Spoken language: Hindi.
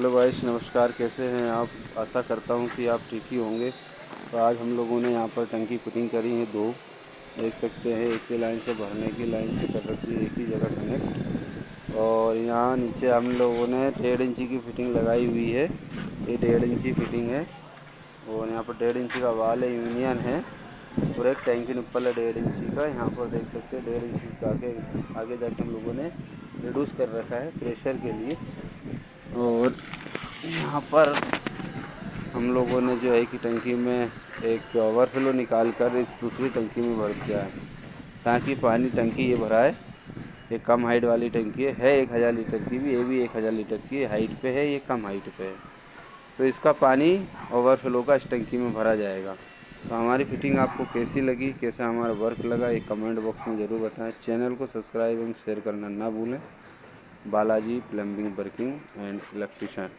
हेलो गाइस, नमस्कार। कैसे हैं आप? आशा करता हूं कि आप ठीक ही होंगे। तो आज हम लोगों ने यहां पर टंकी फिटिंग करी है दो, देख सकते हैं। एक ही लाइन से भरने की लाइन से कर रखी है, एक ही जगह कनेक्ट। और यहाँ नीचे हम लोगों ने 1.5 इंची की फिटिंग लगाई हुई है। ये 1.5 इंची फिटिंग है और यहाँ पर 1.5 इंची का वाल है, यूनियन है। और एक टैंकी निप्पल है 1.5 इंची का। यहाँ पर देख सकते हैं 1.5 इंची का आगे जाके हम लोगों ने रिड्यूस कर रखा है प्रेशर के लिए। और यहाँ पर हम लोगों ने जो है कि टंकी में एक ओवरफ्लो निकाल कर इस दूसरी टंकी में भर दिया है, ताकि पानी टंकी ये भरा है। ये कम हाइट वाली टंकी है 1000 लीटर की भी, ये भी 1000 लीटर की हाइट पे है, ये कम हाइट पे है। तो इसका पानी ओवरफ्लो का इस टंकी में भरा जाएगा। तो हमारी फिटिंग आपको कैसी लगी, कैसा हमारा वर्क लगा, ये कमेंट बॉक्स में ज़रूर बताएं। चैनल को सब्सक्राइब एवं शेयर करना ना भूलें। Balaji plumbing working and electrician.